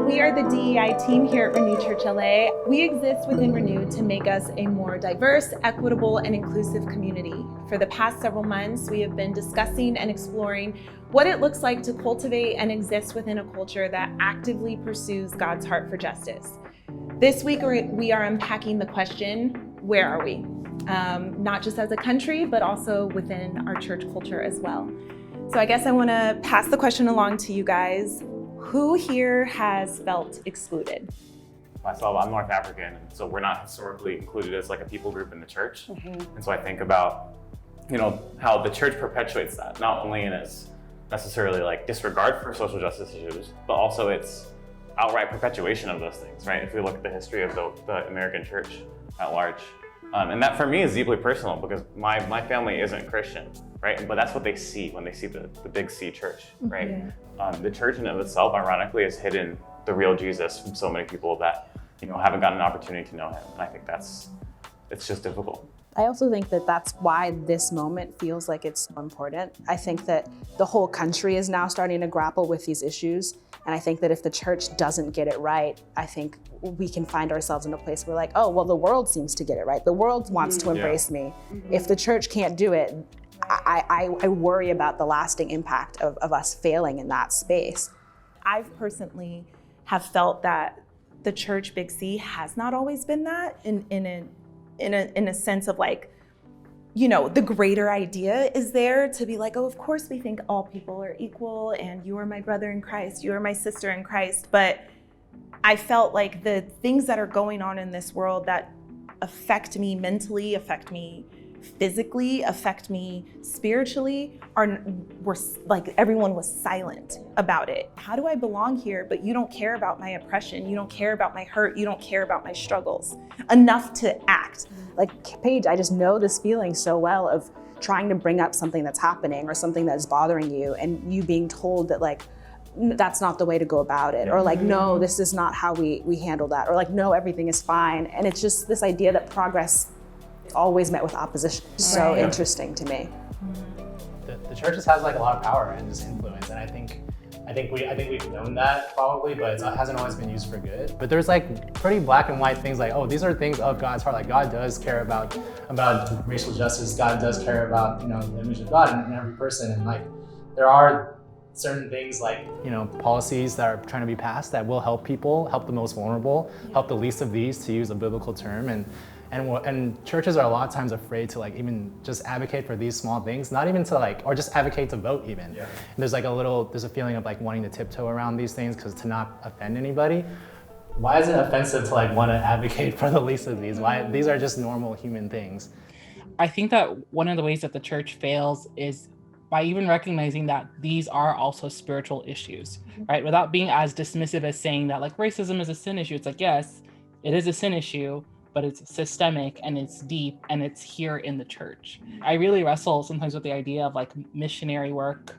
We are the DEI team here at Renew Church LA. We exist within Renew to make us a more diverse, equitable, and inclusive community. For the past several months, we have been discussing and exploring what it looks like to cultivate and exist within a culture that actively pursues God's heart for justice. This week, we are unpacking the question, where are we? Not just as a country, but also within our church culture as well. So I guess I want to pass the question along to you guys. Who here has felt excluded? Myself, I'm North African, so we're not historically included as like a people group in the church. Mm-hmm. And so I think about, how the church perpetuates that, not only in its necessarily like disregard for social justice issues, but also its outright perpetuation of those things, right? If we look at the history of the American church at large. And that for me is deeply personal because my family isn't Christian, right? But that's what they see when they see the big C church, right? Yeah. The church in and of itself, ironically, has hidden the real Jesus from so many people that, haven't gotten an opportunity to know him. And I think it's just difficult. I also think that that's why this moment feels like it's so important. I think that the whole country is now starting to grapple with these issues. And I think that if the church doesn't get it right, I think we can find ourselves in a place where like, oh, well, the world seems to get it right. The world wants to embrace me. Mm-hmm. If the church can't do it, I worry about the lasting impact of us failing in that space. I've personally have felt that the church, Big C, has not always been that in a sense of like, the greater idea is there to be like, oh, of course we think all people are equal and you are my brother in Christ, you are my sister in Christ. But I felt like the things that are going on in this world that affect me mentally, affect me physically, affect me spiritually, were like everyone was silent about it. How do I belong here, but you don't care about my oppression, you don't care about my hurt, you don't care about my struggles enough to act? Like Paige, I just know this feeling so well of trying to bring up something that's happening or something that's bothering you and you being told that like, that's not the way to go about it. Or like, no, this is not how we handle that. Or like, no, everything is fine. And it's just this idea that progress is always met with opposition. So interesting to me. The church just has like a lot of power and just influence. And I think we've known that probably, but it hasn't always been used for good. But there's like pretty black and white things like, oh, these are things of God's heart. Like God does care about racial justice. God does care about, the image of God in every person. And like, there are certain things like, policies that are trying to be passed that will help people, help the most vulnerable, help the least of these, to use a biblical term. And churches are a lot of times afraid to like even just advocate for these small things, not even to like, or just advocate to vote even. Yeah. And there's a feeling of like wanting to tiptoe around these things because to not offend anybody. Why is it offensive to like want to advocate for the least of these? Why? These are just normal human things. I think that one of the ways that the church fails is by even recognizing that these are also spiritual issues, right? Without being as dismissive as saying that like racism is a sin issue. It's like, yes, it is a sin issue, but it's systemic and it's deep and it's here in the church. I really wrestle sometimes with the idea of like missionary work,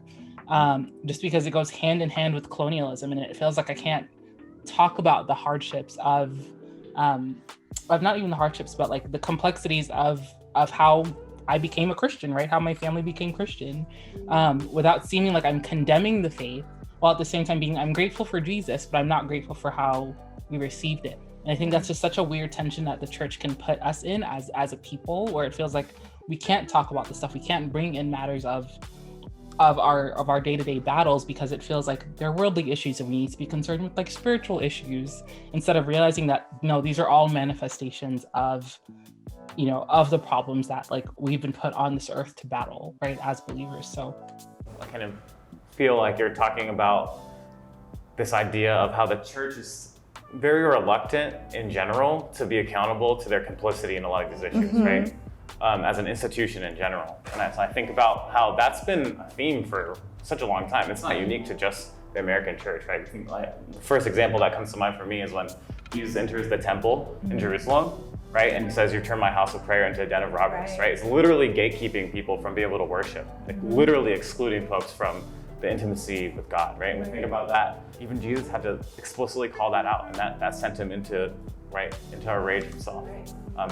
just because it goes hand in hand with colonialism, and it feels like I can't talk about the hardships of not even the hardships, but like the complexities of how I became a Christian, right? How my family became Christian, without seeming like I'm condemning the faith, while at the same time I'm grateful for Jesus, but I'm not grateful for how we received it. And I think that's just such a weird tension that the church can put us in as a people, where it feels like we can't talk about this stuff. We can't bring in matters of our day-to-day battles because it feels like they're worldly issues and we need to be concerned with like spiritual issues, instead of realizing that, no, these are all manifestations of the problems that like we've been put on this earth to battle, right, as believers. So I kind of feel like you're talking about this idea of how the church is very reluctant in general to be accountable to their complicity in a lot of these issues, right? As an institution in general. And I think about how that's been a theme for such a long time. It's not unique to just the American church, right? The first example that comes to mind for me is when Jesus enters the temple in Jerusalem, right? And he says, you turn my house of prayer into a den of robbers, right? It's literally gatekeeping people from being able to worship, like literally excluding folks from the intimacy with God, right? And we think about that, even Jesus had to explicitly call that out, and that sent him into a rage himself.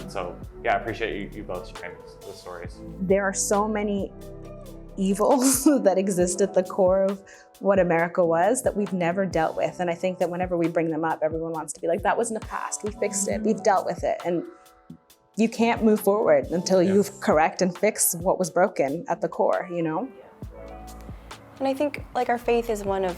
So yeah, I appreciate you both sharing those stories. There are so many evils that exist at the core of what America was that we've never dealt with. And I think that whenever we bring them up, everyone wants to be like, that was in the past, we fixed it, we've dealt with it. And you can't move forward until you correct and fix what was broken at the core, you know? And I think like our faith is one of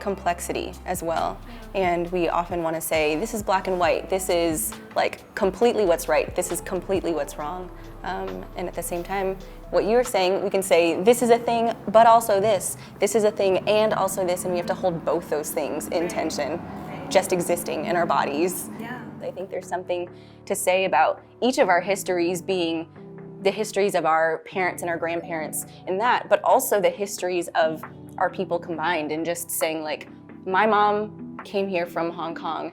complexity as well. And we often want to say, this is black and white, this is like completely what's right, this is completely what's wrong. And at the same time, what you're saying, we can say, this is a thing, but also this is a thing and also this, and we have to hold both those things in tension, just existing in our bodies. Yeah. I think there's something to say about each of our histories being the histories of our parents and our grandparents in that, but also the histories of our people combined, and just saying like, my mom came here from Hong Kong,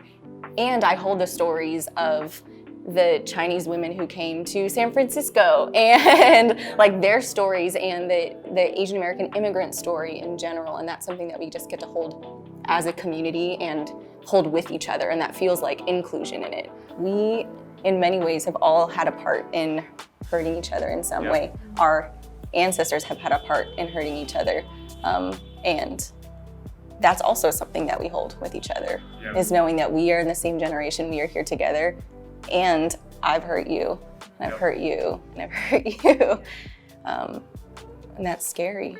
and I hold the stories of the Chinese women who came to San Francisco, and like their stories, and the Asian American immigrant story in general. And that's something that we just get to hold as a community and hold with each other, and that feels like inclusion in it. We, in many ways, have all had a part in hurting each other in some way. Our ancestors have had a part in hurting each other, and that's also something that we hold with each other, is knowing that we are in the same generation, we are here together, and I've hurt you, and I've hurt you, and I've hurt you. And that's scary.